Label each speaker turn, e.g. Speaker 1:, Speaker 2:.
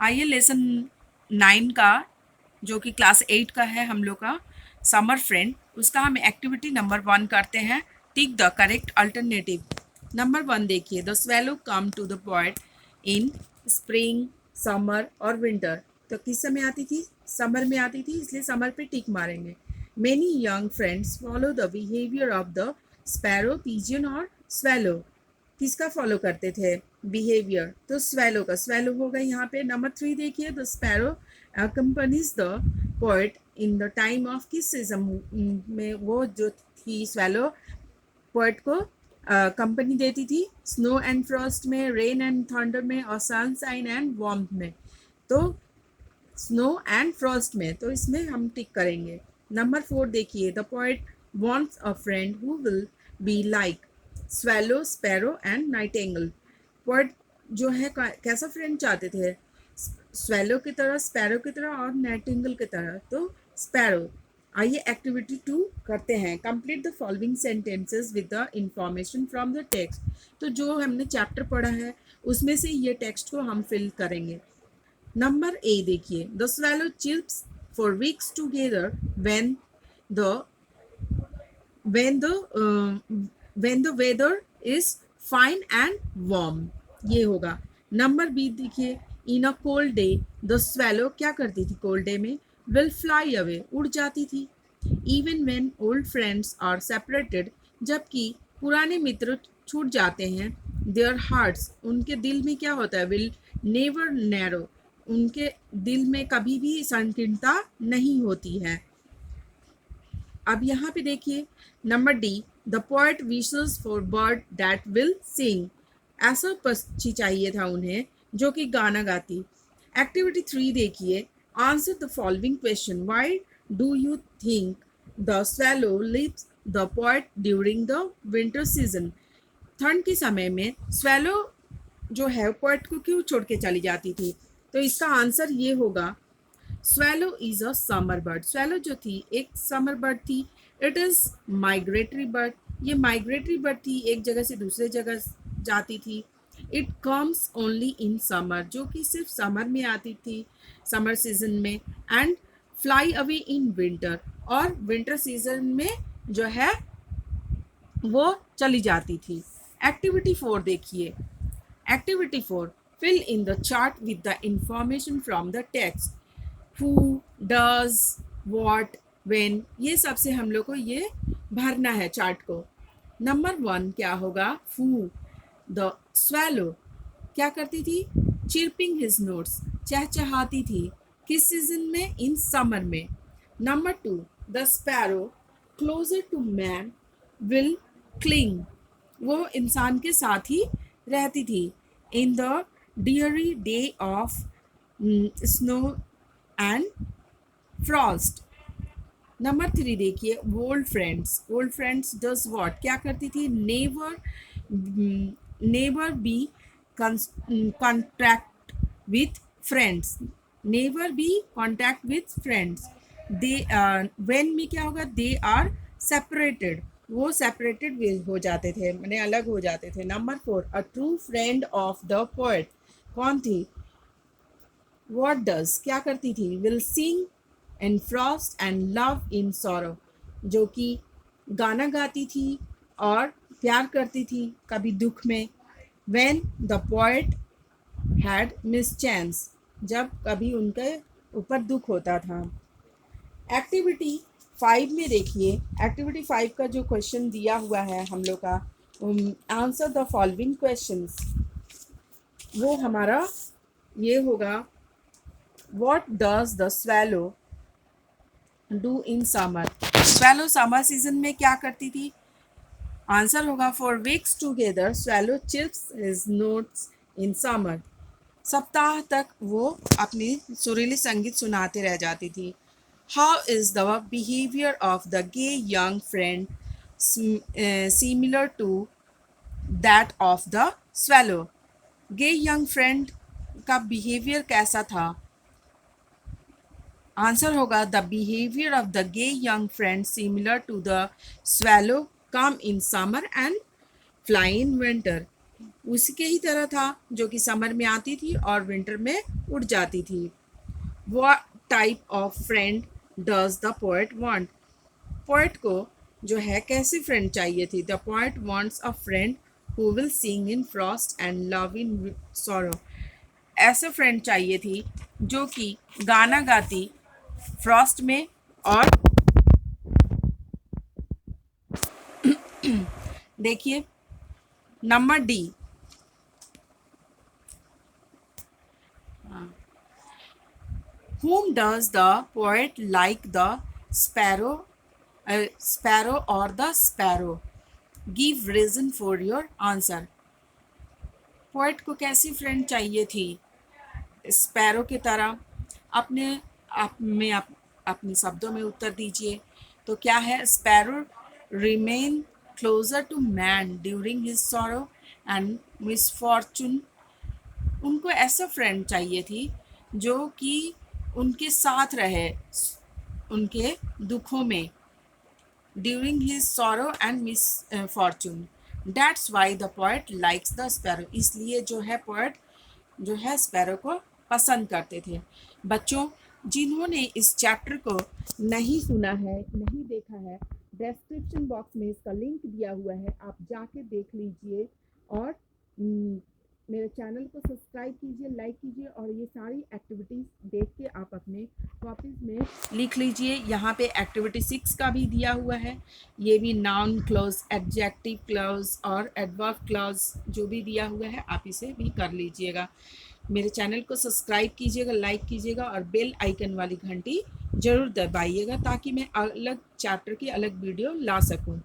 Speaker 1: आइए लेसन 9 का जो कि क्लास 8 का है हम लोग का समर फ्रेंड, उसका हम एक्टिविटी नंबर 1 करते हैं। Tick the correct alternative. Number 1 देखिए, the swallow come to the point in spring, summer और विंटर। तो किस समय आती थी? समर में आती थी, इसलिए समर पे टिक मारेंगे। Many young friends follow the behaviour of the sparrow, pigeon और स्वेलो। किसका फॉलो करते थे? बिहेवियर। तो स्वेलो का, स्वेलो होगा यहाँ पे। नंबर 3 देखिए, the sparrow accompanies the poet in the time of किस सीजन में वो जो थी स्वेलो पोएट को कंपनी देती थी? स्नो एंड फ्रॉस्ट में, रेन एंड थंडर में और सनशाइन एंड वार्मथ में। तो स्नो एंड फ्रॉस्ट में, तो इसमें हम टिक करेंगे। नंबर 4 देखिए, the poet wants a friend who will be like swallow, sparrow and Nightingale. Poet जो है कैसा फ्रेंड चाहते थे? स्वेलो की तरह, स्पैरो की तरह और नाइटिंगल की तरह। तो स्पैरो। आइए एक्टिविटी 2 करते हैं। Complete the following sentences with the information from the text. तो जो हमने चैप्टर पढ़ा है उसमें से ये टेक्स्ट को हम फिल करेंगे। नंबर ए देखिए, the swallow chirps for weeks together when the when the when the weather is fine and warm। ये होगा। नंबर बी देखिए, in a cold day the swallow क्या करती थी? कोल्ड डे में विल फ्लाई अवे, उड़ जाती थी। Even when old friends are separated, जबकि पुराने मित्र छूट जाते हैं, देयर हार्ट्स, उनके दिल में क्या होता है? विल नेवर नैरो, उनके दिल में कभी भी संकीर्णता नहीं होती है। अब यहाँ पे देखिए, number D, the poet wishes for bird that will sing. ऐसा पक्षी चाहिए था उन्हें जो कि गाना गाती। एक्टिविटी 3 देखिए, answer the following question. Why do you think the swallow lives the poet during the winter season. ठंड के समय में स्वेलो जो है पोएट को क्यों छोड़ के चली जाती थी? तो इसका आंसर ये होगा, swallow is a summer bird। swallow जो थी एक समर बर्ड थी। इट इज माइग्रेटरी बर्ड, ये माइग्रेटरी बर्ड थी, एक जगह से दूसरे जगह जाती थी। It comes only in summer, जो कि सिर्फ समर में आती थी, समर सीजन में। And fly away in winter, और विंटर सीजन में जो है वो चली जाती थी। एक्टिविटी 4 देखिए, activity 4, fill in the chart with the information from the text। who, does, what, when, ये सबसे हम लोग को ये भरना है चार्ट को। नंबर 1 क्या होगा? who, द swallow क्या करती थी? चिरपिंग हिज नोट्स, चहचहाती थी। किस सीजन में? इन समर में। Number 2, the sparrow closer to man will cling, वो इंसान के साथ ही रहती थी। In the deary day of snow and frost. Number 3 देखिए, old friends, old friends does what, क्या करती थी? Never never be contact with friends, never be contact with friends. They when में क्या होगा? दे आर सेपरेटेड, वो separated हो जाते थे, मैंने अलग हो जाते थे। Number 4, a true friend of the poet कौन थी? What does क्या करती थी? Will sing in frost and love in sorrow, जो कि गाना गाती थी और प्यार करती थी कभी दुख में। When the poet had mischance, जब कभी उनके ऊपर दुख होता था। एक्टिविटी 5 में देखिए, एक्टिविटी 5 का जो क्वेश्चन दिया हुआ है हम लोग का, आंसर द फॉलोइंग क्वेश्चंस, वो हमारा ये होगा, What does the swallow do in summer? swallow summer season में क्या करती थी? आंसर होगा, for weeks together swallow chirps his notes in summer। सप्ताह तक वो अपनी सुरीली संगीत सुनाते रह जाती थी। How is the behavior of the gay young friend similar to that of the swallow? gay young friend का बिहेवियर कैसा था? आंसर होगा, the behaviour of the gay young friend similar to the swallow come in summer and fly in winter. उसी के ही तरह था जो कि समर में आती थी और विंटर में उड़ जाती थी। What type of friend does the poet want? Poet को जो है कैसी फ्रेंड चाहिए थी? The poet wants a friend who will sing in frost and love in sorrow. ऐसा फ्रेंड चाहिए थी जो कि गाना गाती फ्रॉस्ट में और देखिए number D. Whom does the poet like, the sparrow or the sparrow? Give reason for your answer. Poet को कैसी फ्रेंड चाहिए थी? स्पैरो की तरह। अपने शब्दों में उत्तर दीजिए। तो क्या है? Sparrow remain closer to man during his sorrow and misfortune. उनको ऐसा फ्रेंड चाहिए थी जो कि उनके साथ रहे उनके दुखों में, during his sorrow and misfortune. That's why the poet likes the sparrow. इसलिए जो है पोएट जो है स्पैरो को पसंद करते थे। बच्चों, जिन्होंने इस चैप्टर को नहीं सुना है, नहीं देखा है, डिस्क्रिप्शन बॉक्स में इसका लिंक दिया हुआ है, आप जाके देख लीजिए और मेरे चैनल को सब्सक्राइब कीजिए, लाइक कीजिए और ये सारी एक्टिविटीज़ देख के आप अपने कॉपीज़ में लिख लीजिए। यहाँ पे एक्टिविटी 6 का भी दिया हुआ है, ये भी नाउन क्लॉज, एडजेक्टिव क्लॉज और एडवर्ब क्लॉज जो भी दिया हुआ है आप इसे भी कर लीजिएगा। मेरे चैनल को सब्सक्राइब कीजिएगा, लाइक कीजिएगा और बेल आइकन वाली घंटी ज़रूर दबाइएगा ताकि मैं अलग चैप्टर की अलग वीडियो ला सकूं।